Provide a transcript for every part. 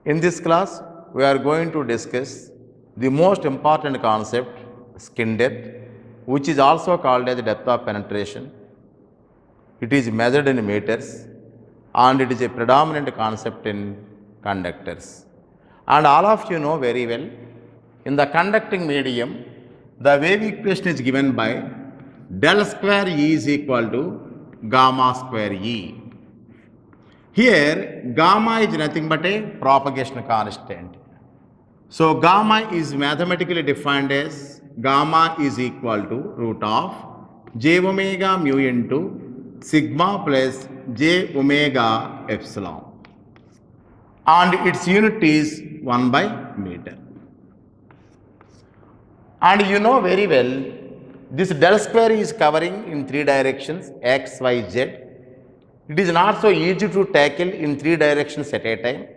In this class, we are going to discuss the most important concept, skin depth, which is also called as depth of penetration. It is measured in meters and it is a predominant concept in conductors. And all of you know very well, in the conducting medium, the wave equation is given by del square E is equal to gamma square E. Here, gamma is nothing but a propagation constant. So, gamma is mathematically defined as gamma is equal to root of j omega mu into sigma plus j omega epsilon. And its unit is 1 by meter. And you know very well, this del square is covering in three directions, x, y, z. It is not so easy to tackle in three directions at a time.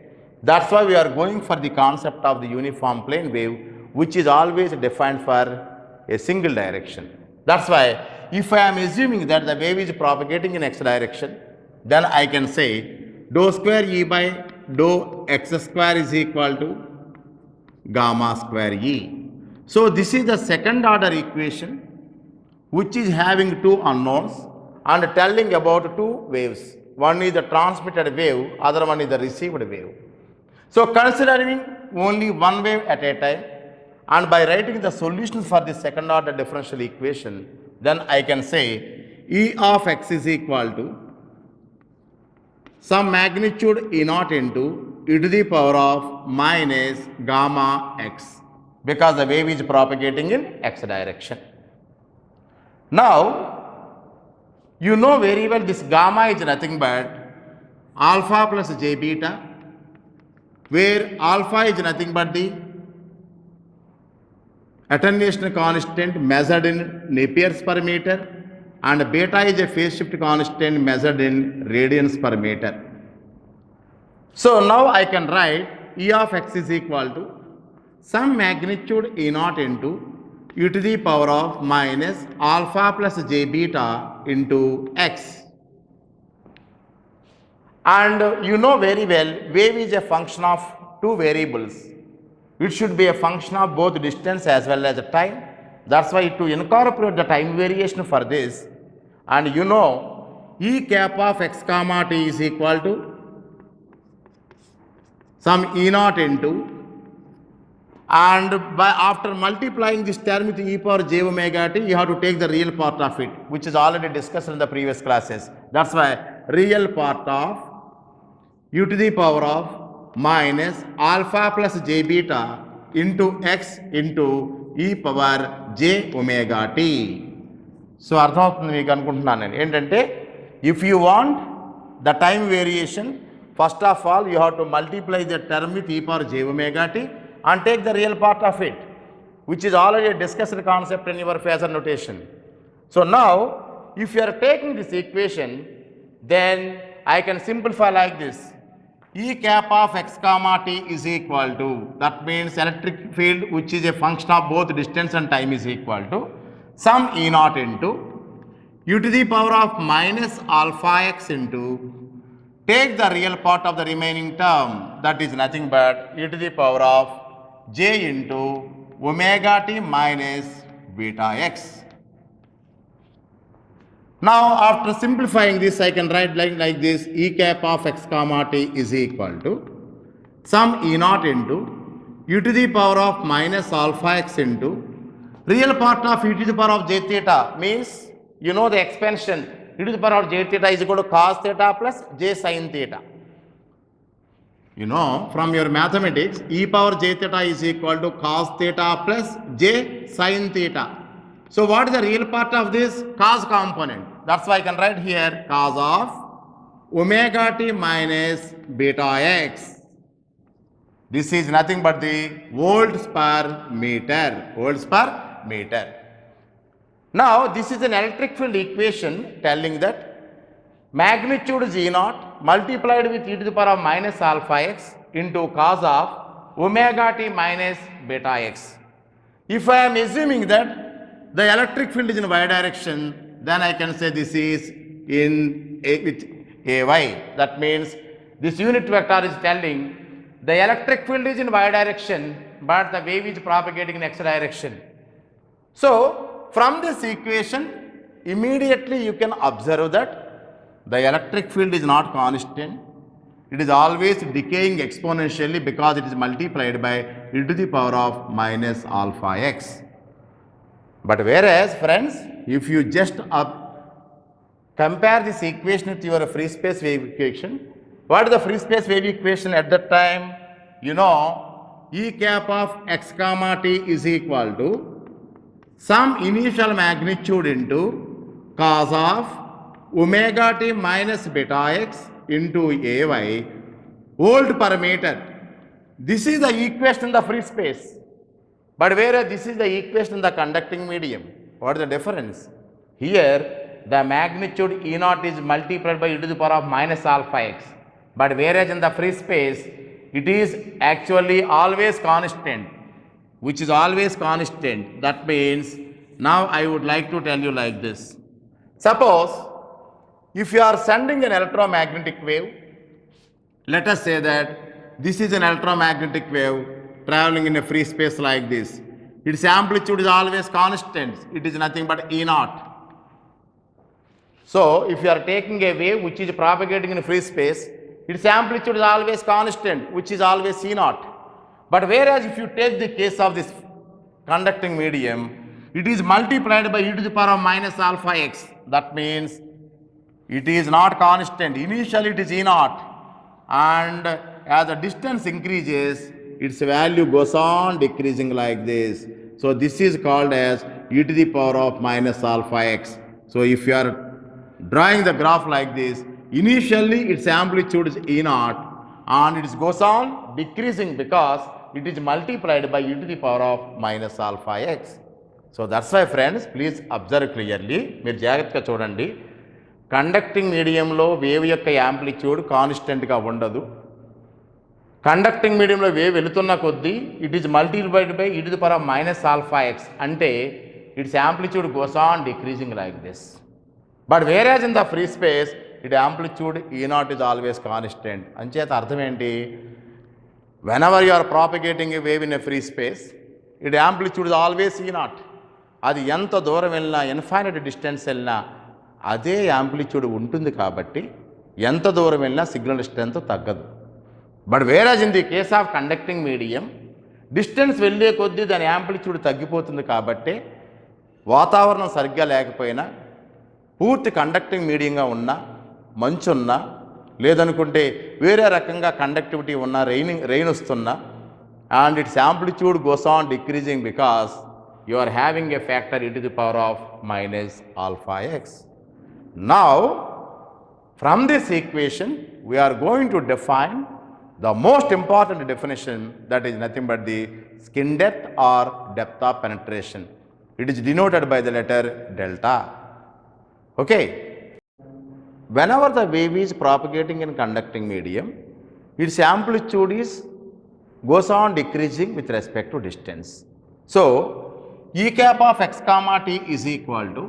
That's why we are going for the concept of the uniform plane wave, which is always defined for a single direction. That's why if I am assuming that the wave is propagating in x direction, then I can say dou square E by dou x square is equal to gamma square E. So this is the second order equation which is having two unknowns and telling about two waves. One is the transmitted wave, other one is the received wave. So considering only one wave at a time and by writing the solutions for the second order differential equation, then I can say E of x is equal to some magnitude E naught into e to the power of minus gamma x because the wave is propagating in x direction. Now, you know very well this gamma is nothing but alpha plus j beta, where alpha is nothing but the attenuation constant measured in Napier's per meter and beta is a phase shift constant measured in radians per meter. So now I can write E of x is equal to some magnitude E naught into e to the power of minus alpha plus j beta into x. And you know very well, wave is a function of two variables. It should be a function of both distance as well as time. That's why to incorporate the time variation for this, and you know E cap of x comma t is equal to some E naught into, and by after multiplying this term with e power j omega t, you have to take the real part of it, which is already discussed in the previous classes. That's why real part of u to the power of minus alpha plus j beta into x into e power j omega t. So అర్థమవుతుంది మీకు అనుకుంటున్నాను నేను ఏంటంటే if you want the time variation, first of all you have to multiply the term with e power j omega t and take the real part of it, which is already a discussed concept in your phasor notation. So now if you are taking this equation, then I can simplify like this: E cap of x comma t is equal to, that means electric field which is a function of both distance and time is equal to some E naught into u to the power of minus alpha x into, take the real part of the remaining term, that is nothing but e to the power of j into omega t minus beta x. Now after simplifying this, I can write like this: E cap of x comma t is equal to some E naught into u to the power of minus alpha x into real part of e to the power of j theta, means you know the expansion e to the power of j theta is equal to cos theta plus j sin theta. You know from your mathematics, e power j theta is equal to cos theta plus j sin theta. So what is the real part of this? Cos component. That's why I can write here cos of omega t minus beta x. This is nothing but the volts per meter. Volts per meter. Now this is an electric field equation telling that magnitude is E naught multiplied with e to the power of minus alpha x into cos of omega t minus beta x. If I am assuming that the electric field is in y direction, then I can say this is in with ay. That means this unit vector is telling The electric field is in y direction, but the wave is propagating in x direction. So, from this equation, immediately you can observe that the electric field is not constant. It is always decaying exponentially because it is multiplied by e to the power of minus alpha x. But whereas, friends, if you just compare this equation with your free space wave equation, what is the free space wave equation at that time? You know, E cap of x comma t is equal to some initial magnitude into cos of omega t minus beta x into ay volt per meter. This is the equation in the free space. But whereas this is the equation in the conducting medium. What is the difference? Here the magnitude E naught is multiplied by e to the power of minus alpha x. But whereas in the free space it is actually always constant, which is always constant. That means now I would like to tell you like this. Suppose if you are sending an electromagnetic wave, let us say that this is an electromagnetic wave traveling in a free space like this. Its amplitude is always constant. It is nothing but E naught. So, if you are taking a wave which is propagating in free space, its amplitude is always constant, which is always E naught. But whereas if you take the case of this conducting medium, it is multiplied by e to the power of minus alpha x. That means it is not constant. Initially it is E naught, and as the distance increases, its value goes on decreasing like this. So this is called as e to the power of minus alpha x. So if you are drawing the graph like this, initially its amplitude is E naught and it goes on decreasing because it is multiplied by e to the power of minus alpha x. So that's why, friends, please observe clearly. మీరు జాగ్రత్తగా చూడండి. Conducting మీడియంలో wave యొక్క amplitude కాన్స్టెంట్గా ఉండదు. Conducting మీడియంలో wave వెళుతున్న కొద్దీ it is multiplied by e to the power of minus alpha x. అంటే it's amplitude goes on decreasing like this. But వేరేజ్ in the free space it amplitude E naught is always constant. అంచేత అర్థం ఏంటి? Whenever you are propagating a wave in a free space, its amplitude is always E naught. అది ఎంత దూరం వెళ్ళినా, infinite distance వెళ్ళినా అదే amplitude ఉంటుంది కాబట్టి ఎంత దూరం వెళ్ళినా సిగ్నల్ స్ట్రెంత్ తగ్గదు. But వేరేజ్ in the case of conducting medium, distance వెళ్ళే కొద్దీ దాని యాంప్లిట్యూడ్ తగ్గిపోతుంది కాబట్టి వాతావరణం సరిగ్గా లేకపోయినా, పూర్తి కండక్టింగ్ మీడియంగా ఉన్నా, మంచు ఉన్నా, లేదనుకుంటే వేరే రకంగా కండక్టివిటీ ఉన్న రెయిన్ వస్తున్నా, and its amplitude goes on decreasing because you are having a factor e to the power of minus alpha x. Now, from this equation, we are going to define the most important definition, that is nothing but the skin depth or depth of penetration. It is denoted by the letter delta. Okay. Whenever the wave is propagating in conducting medium, its amplitude goes on decreasing with respect to distance. So, E cap of x comma t is equal to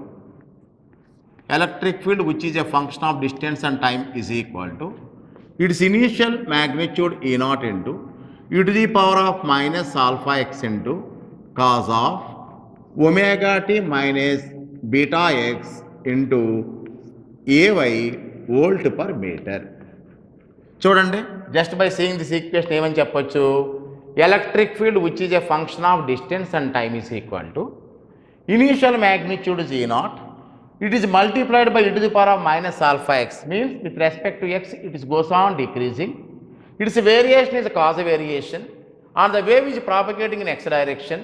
electric field, which is a function of distance and time, is equal to its initial magnitude E naught into e to the power of minus alpha x into cos of omega t minus beta x into ay volt per meter. చూడండి, just by seeing this equation ఏమని చెప్పొచ్చు? Electric field which is a function of distance and time is equal to initial magnitude is E naught, it is multiplied by e to the power of minus alpha x, means with respect to x it is goes on decreasing. Its variation is a cause variation and the wave is propagating in x direction,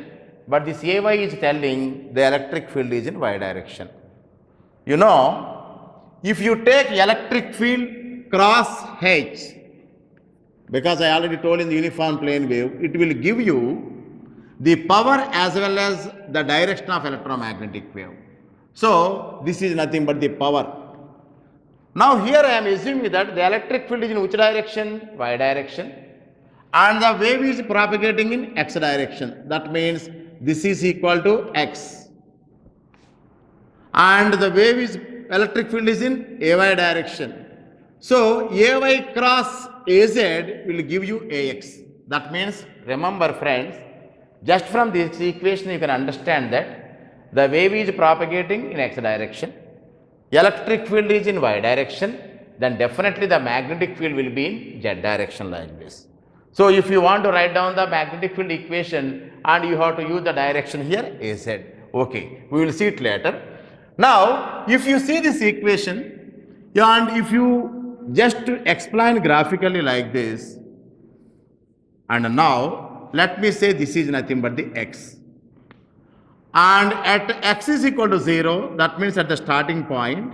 but this ay is telling the electric field is in y direction. You know, if you take electric field cross h, because I already told in the uniform plane wave, it will give you the power as well as the direction of electromagnetic wave. So, this is nothing but the power. Now, here I am assuming that the electric field is in which direction? Y direction. And the wave is propagating in x direction. That means this is equal to x. And the wave is, electric field is in ay direction. So ay cross az will give you ax. That means, remember friends, just from this equation you can understand that the wave is propagating in x direction, electric field is in y direction, then definitely the magnetic field will be in z direction like this. So if you want to write down the magnetic field equation and you have to use the direction here az. Okay, we will see it later. Now if you see this equation and if you just explain graphically like this, and now let me say this is nothing but the x, and at x is equal to 0, that means at the starting point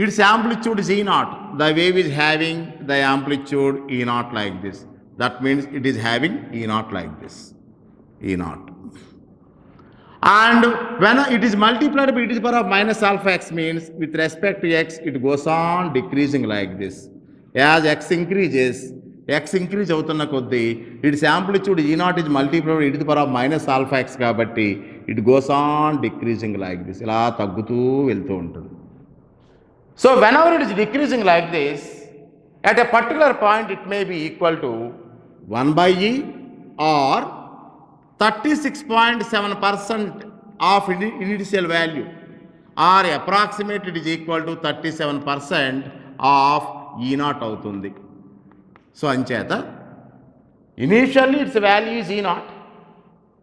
its amplitude is E naught. The wave is having the amplitude E naught like this. That means it is having E naught like this, E naught. And when it is multiplied by e to the power of minus alpha x means with respect to x it goes on decreasing like this. As x increase అవుతున్న కొద్దీ its amplitude E naught is multiplied by e to the power of minus alpha x కాబట్టి it goes on decreasing like this. ఇలా తగ్గుతూ వెళ్తూ ఉంటుంది. So whenever it is decreasing like this, at a particular point it may be equal to 1 by e or 36.7% of initial value, or approximate it is equal to 37% of E naught అవుతుంది. So అంచేత initially its value is E naught,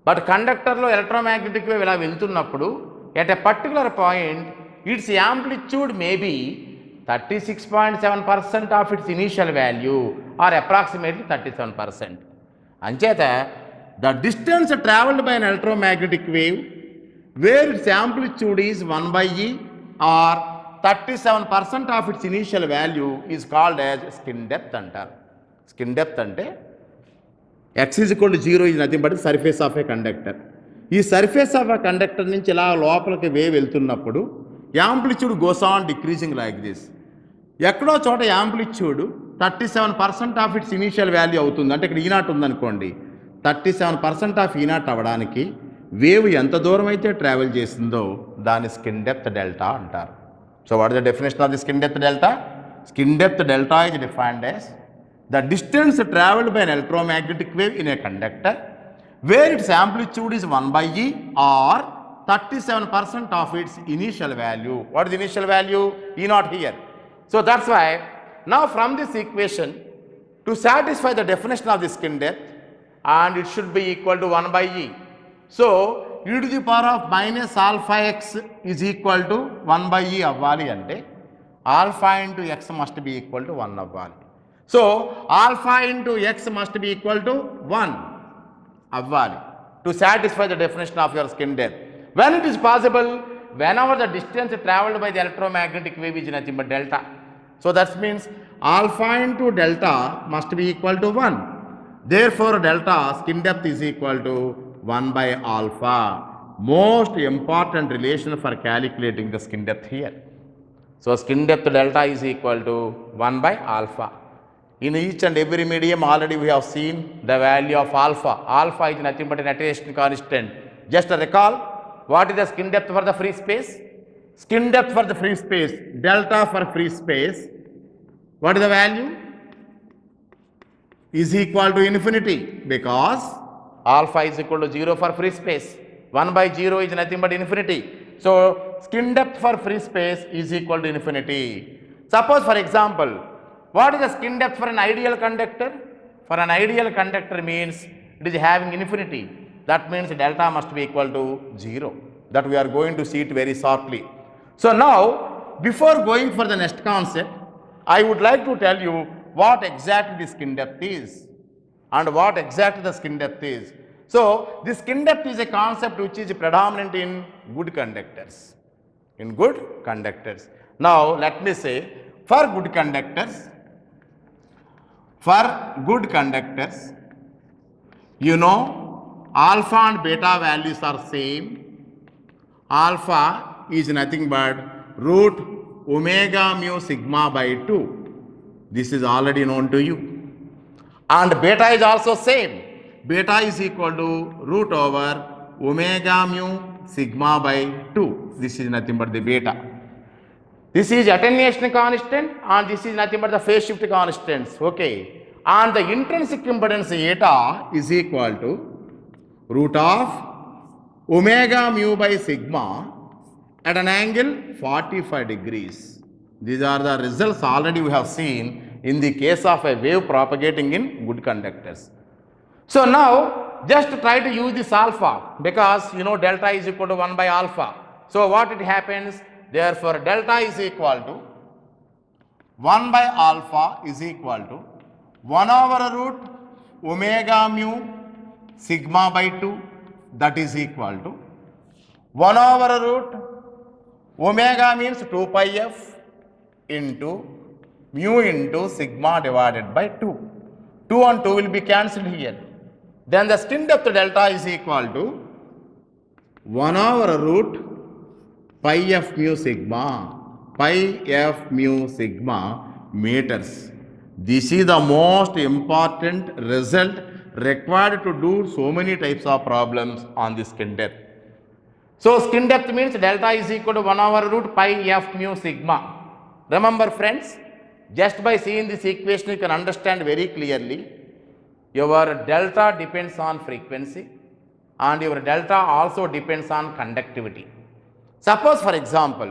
but కండక్టర్లో electromagnetic wave ఇలా వెళ్తున్నప్పుడు at a particular point its amplitude may be 36.7% of its initial value or approximately 37%. అంచేత the distance travelled by an electromagnetic wave where its amplitude is 1 by e or 37% of its initial value is called as skin depth అంటారు. Skin depth అంటే x is equal to 0 is nothing but surface of a conductor. ఈ surface of a conductor నుంచి ఇలా లోపలికి wave వెళ్తున్నప్పుడు amplitude goes on decreasing like this. ఎక్కడో చోట amplitude 37% of its initial value అవుతుంది. అంటే ఇక్కడ ఈనాట్ ఉందనుకోండి, 37% ఆఫ్ ఈనాట్ అవ్వడానికి వేవ్ ఎంత దూరం అయితే ట్రావెల్ చేసిందో దాని స్కిన్ డెప్త్ డెల్టా అంటారు. So what is the definition of the skin depth delta? Skin depth delta is defined as the distance travelled by an electromagnetic wave in a conductor where its amplitude is 1 by e or 37% of its initial value. What is the initial value? E naught here. So that's why now from this equation, to satisfy the definition of the skin depth, and it should be equal to 1 by e. So e to the power of minus alpha x is equal to 1 by e అవ్వాలి అంటే alpha into x must be equal to 1 అవ్వాలి. So alpha into x must be equal to 1 అవ్వాలి to satisfy the definition of your skin depth. When it is possible, whenever the distance travelled by the electromagnetic wave is nothing but delta. So that means alpha into delta must be equal to 1. Therefore delta skin depth is equal to 1 by alpha. Most important relation for calculating the skin depth here. So skin depth delta is equal to 1 by alpha. In each and every medium already we have seen the value of alpha. Alpha is nothing but an attenuation constant. Just recall, what is the skin depth for the free space? Skin depth for the free space, delta for free space, what is the value? Is equal to infinity, because alpha is equal to 0 for free space. 1 by 0 is nothing but infinity. So skin depth for free space is equal to infinity. Suppose for example, what is the skin depth for an ideal conductor? For an ideal conductor means it is having infinity. That means delta must be equal to 0. That we are going to see it very shortly. So now, before going for the next concept, I would like to tell you what exactly the skin depth is and what exactly the skin depth is. So the skin depth is a concept which is predominant in good conductors. In good conductors. Now let me say, for good conductors, you know, alpha and beta values are same. Alpha is nothing but root omega mu sigma by 2. This is already known to you. And beta is also same. Beta is equal to root over omega mu sigma by 2. This is nothing but the beta. This is attenuation constant and this is nothing but the phase shift constants. Okay. And the intrinsic impedance eta is equal to root of omega mu by sigma at an angle 45 degrees. These are the results already we have seen in the case of a wave propagating in good conductors. So now just try to use this alpha because you know delta is equal to 1 by alpha. So what it happens? Therefore delta is equal to 1 by alpha is equal to 1 over root omega mu sigma by 2, that is equal to 1 over root omega means 2 pi f into mu into sigma divided by 2. 2 and 2 will be cancelled here. Then the skin depth delta is equal to 1 over root pi f mu sigma meters. This is the most important result required to do so many types of problems on the skin depth. So skin depth means delta is equal to 1 over root pi f mu sigma. Remember friends, just by seeing this equation you can understand very clearly your delta depends on frequency and your delta also depends on conductivity. Suppose for example,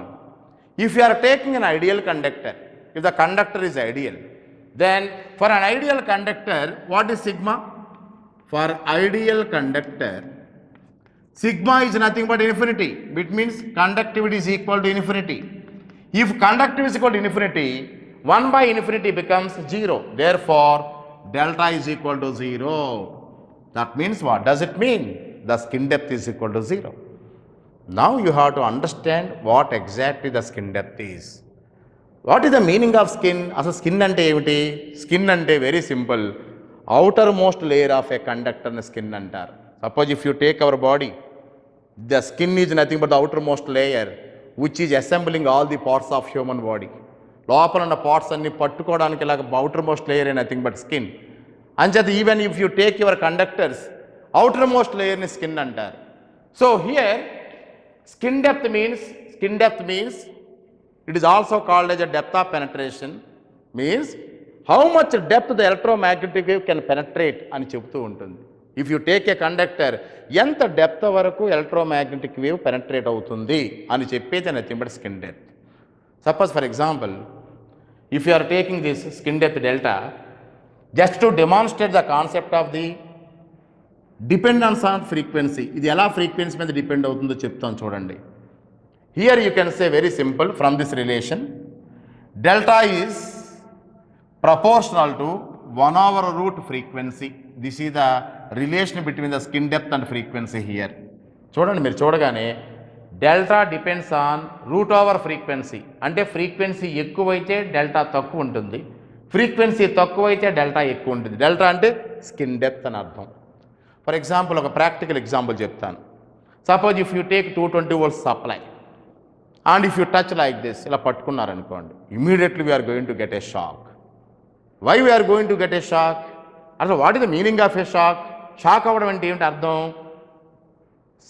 if you are taking an ideal conductor, if the conductor is ideal, then for an ideal conductor, what is sigma? For ideal conductor, sigma is nothing but infinity. It means conductivity is equal to infinity. If conductivity is equal to infinity, 1 by infinity becomes 0. Therefore, delta is equal to 0. That means what does it mean? The skin depth is equal to 0. Now you have to understand what exactly the skin depth is. What is the meaning of skin? Asalu skin ante emiti? Skin ante very simple. Outermost layer of a conductor ni skin antaru. Suppose if you take our body, the skin is nothing but the outermost layer which is assembling all the parts of human body. లోపల ఉన్న parts అన్ని పట్టుకోవడానికి ఇలాగ outermost layer is nothing but skin. అంచేత even if you take your conductors, outermost layer ni skin antaru. So here skin depth means it is also called as a depth of penetration, means how much depth the electromagnetic wave can penetrate అని చెప్తూ ఉంటుంది. If you take a conductor, ఎంత depth వరకు electromagnetic wave penetrate అవుతుంది అని చెప్పేది nothing but skin depth. Suppose for example, if you are taking this skin depth delta, just to demonstrate the concept of the dependence on frequency, ఇది ఎలా frequency మీద depend అవుతుందో చెప్తాను చూడండి. Here you can say very simple from this relation, delta is proportional to 1 over root frequency. This is the relation between the skin depth and frequency here. చూడండి, మీరు చూడగానే delta depends on root over frequency. అంటే frequency ఎక్కువైతే delta తక్కువ ఉంటుంది, frequency తక్కువైతే delta ఎక్కువ ఉంటుంది. డెల్టా అంటే స్కిన్ డెప్త్ అని అర్థం. ఫర్ ఎగ్జాంపుల్ ఒక ప్రాక్టికల్ ఎగ్జాంపుల్ చెప్తాను. Suppose if you take 220 volts supply and if you touch like this, ఇలా పట్టుకున్నారనుకోండి, immediately we are going to get a shock. Why we are going to get a shock? అసలు what is the meaning of a shock? Shock అవ్వడం అంటే ఏమిటి అర్థం?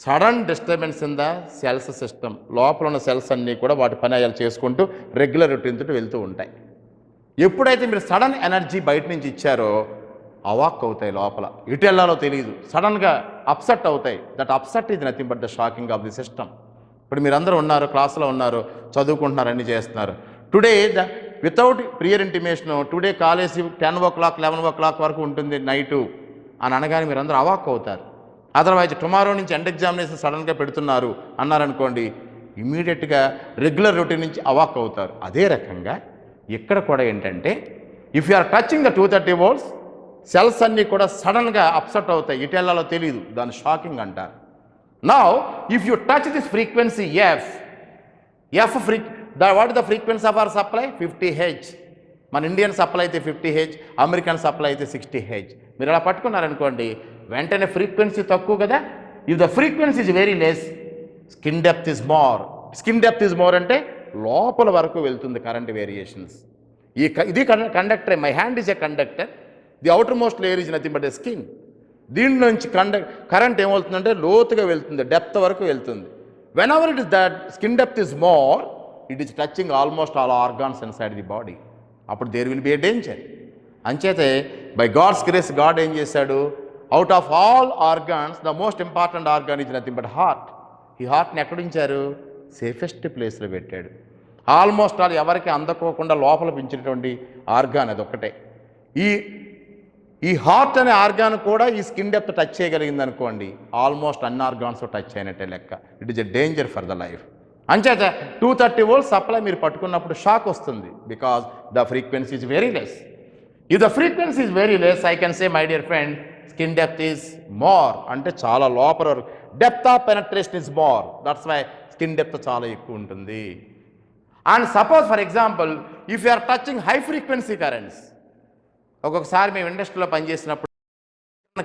Sudden disturbance in the cells system. లోపల ఉన్న cells అన్నీ కూడా వాటి పని అయ్యాలు చేసుకుంటూ రెగ్యులర్ రొటీన్ తోటి వెళ్తూ ఉంటాయి. ఎప్పుడైతే మీరు సడన్ ఎనర్జీ బయట నుంచి ఇచ్చారో అవాక్ అవుతాయి, లోపల ఇటు వెళ్ళాలో తెలియదు, సడన్గా అప్సెట్ అవుతాయి. That upset is nothing but the shocking of the system. ఇప్పుడు మీరందరూ ఉన్నారు, క్లాసులో ఉన్నారు, చదువుకుంటున్నారు, అన్నీ చేస్తున్నారు. Today without prior intimation, today college 10 o'clock 11 o'clock వరకు ఉంటుంది నైటు అని అనగానే మీరు అందరూ అవాక్ అవుతారు. అదర్వైజ్ టుమారో నుంచి ఎండ్ ఎగ్జామినేషన్ సడన్గా పెడుతున్నారు అన్నారనుకోండి, ఇమీడియట్గా రెగ్యులర్ రొటీన్ నుంచి అవాక్ అవుతారు. అదే రకంగా ఇక్కడ కూడా ఏంటంటే, if you are touching the 230 volts, cells అన్నీ కూడా సడన్గా అప్సెట్ అవుతాయి, ఇటు వెళ్ళాలో తెలియదు, దాన్ని షాకింగ్ అంటారు. Now if you touch this frequency F what is the frequency of our supply? 50 Hz. మన ఇండియన్ సప్లై అయితే 50 Hz, అమెరికన్ సప్లై అయితే 60 Hz. మీరు అలా పట్టుకున్నారనుకోండి, వెంటనే ఫ్రీక్వెన్సీ తక్కువ కదా. If the frequency is very less, skin depth is more. Skin depth is more అంటే లోపల వరకు వెళ్తుంది కరెంట్ వేరియేషన్స్. ఇది conductor. My hand is a conductor, the outer most layer is nothing but a skin. దీని నుంచి current ఏమవుతుందంటే లోతుగా వెళ్తుంది, డెప్త్ వరకు వెళ్తుంది. When ever it is that skin depth is more, it is touching almost all organs inside the body. అప్పుడు there will be a danger. అంచేతే by God's grace God ఏం చేశాడు, out of all organs the most important organ is nothing but heart. ఈ హార్ట్ని ఎక్కడ ఉంచారు, safest ప్లేస్లో పెట్టాడు. Almost all ఎవరికి అందకోకుండా లోపల పెంచినటువంటి ఆర్గాన్ అది ఒక్కటే. ఈ హార్ట్ అనే ఆర్గాన్ కూడా ఈ స్కిన్ డెప్త్ టచ్ చేయగలిగింది అనుకోండి, ఆల్మోస్ట్ అన్ని ఆర్గాన్స్ టచ్ అయినట్టే లెక్క. It is a danger for the life. అంచేత 230 volts సప్లై మీరు పట్టుకున్నప్పుడు షాక్ వస్తుంది, because the frequency is very less. If the frequency is very less, I can say my dear friend, skin depth is more, అంటే చాలా లోపల వరకు depth of penetration is more. That's why skin depth చాలా ఎక్కువ ఉంటుంది. And suppose for example if you are touching high frequency currents, ఒక్కొక్కసారి మేము ఇండస్ట్రీలో పనిచేసినప్పుడు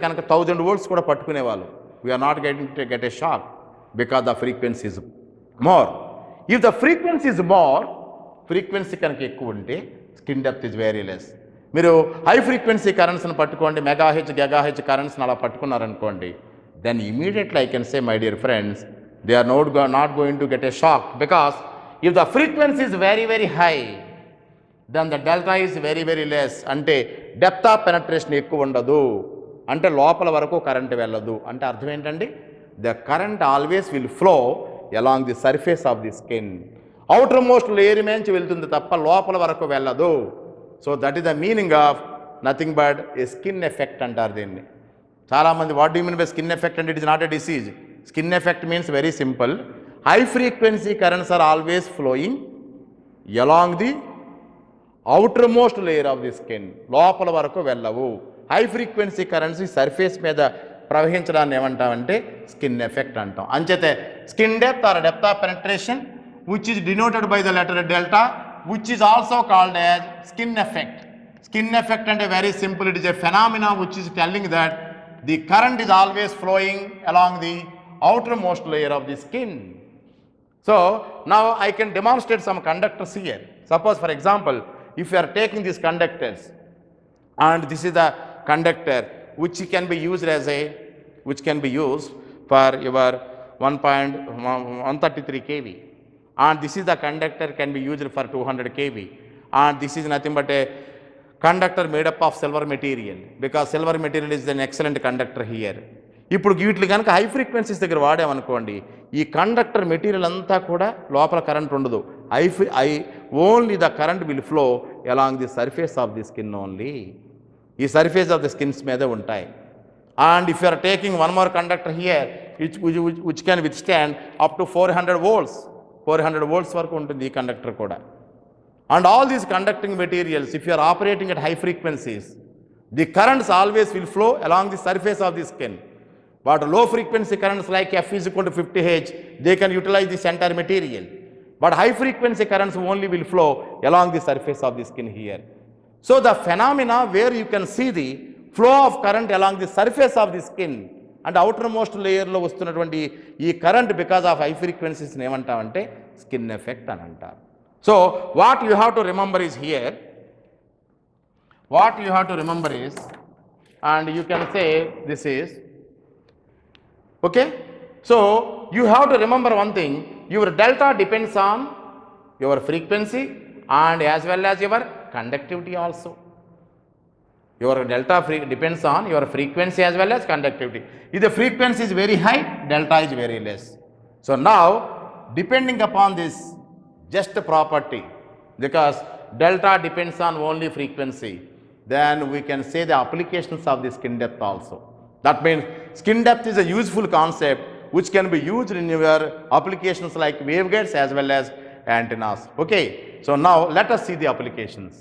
కనుక 1000 volts కూడా పట్టుకునేవాళ్ళు. We are not get a shock because the frequency is more. If the frequency is more, frequency కనుక ఎక్కువ ఉంటే skin depth is very less. మీరు హై ఫ్రీక్వెన్సీ కరెంట్స్ని పట్టుకోండి, మెగాహెచ్ గెగాహెచ్ కరెంట్స్ని అలా పట్టుకున్నారనుకోండి, then immediately I can say my dear friends, they are not going to get a shock, because if the frequency is very very high, then the delta is very very less. అంటే depth of penetration ఎక్కువ ఉండదు, అంటే లోపల వరకు current వెళ్ళదు. అంటే అర్థం ఏంటండి, the current always will flow along the surface of the skin. Outer most layer నుంచి వెళ్తుంది తప్ప లోపల వరకు వెళ్ళదు. So that is the meaning of nothing but a skin effect అంటారు దీన్ని. చాలామంది what do mean by skin effect అంటే it is not a disease. Skin effect means very simple, high frequency currents are always flowing along the outer most layer of the skin, లోపల వరకు వెళ్ళవు. High frequency currents ఈ surface మీద ప్రవహించడాన్ని ఏమంటామంటే skin effect అంటాం. అంచేతే skin depth or depth of penetration which is denoted by the letter delta, which is also called as skin effect. Skin effect అంటే very simple, it is a phenomena which is telling that the current is always flowing along the outer most layer of the skin. So now I can demonstrate some conductors here. Suppose for example, if you are taking these conductors and this is the conductor which can be used for your 1.133 kV, and this is the conductor can be used for 200 kV, and this is nothing but a conductor made up of silver material, because silver material is an excellent conductor here. ఇప్పుడు వీటిని కనుక high frequencies దగ్గర వాడామనుకోండి, ఈ conductor material అంతా కూడా లోపల current ఉండదు. Only the current will flow along the surface of the skin only. ఈ సర్ఫేస్ ఆఫ్ ది స్కిన్స్ మీదే ఉంటాయి. And if you are taking one more conductor here which can withstand up to 400 volts, 400 volts వరకు ఉంటుంది ఈ conductor కూడా. And all these conducting materials if you are operating at high frequencies, the currents always will flow along the surface of the skin. But low frequency currents like F is equal to 50 Hz, they can utilize this entire material. But high frequency currents only will flow along the surface of the skin here. So the phenomena where you can see the flow of current along the surface of the skin and outermost layer lo vastunnatuvanti ee current because of high frequencies ni emantamante skin effect ani antaru. So what you have to remember is here, what you have to remember is, and you can say this is okay. So you have to remember one thing, your delta depends on your frequency and as well as your conductivity also. Your delta depends on your frequency as well as conductivity. If the frequency is very high, delta is very less. So now depending upon this just property, because delta depends on only frequency, then we can say the applications of the skin depth also. That means skin depth is a useful concept which can be used in your applications like waveguides as well as antennas. Okay, so now let us see the applications.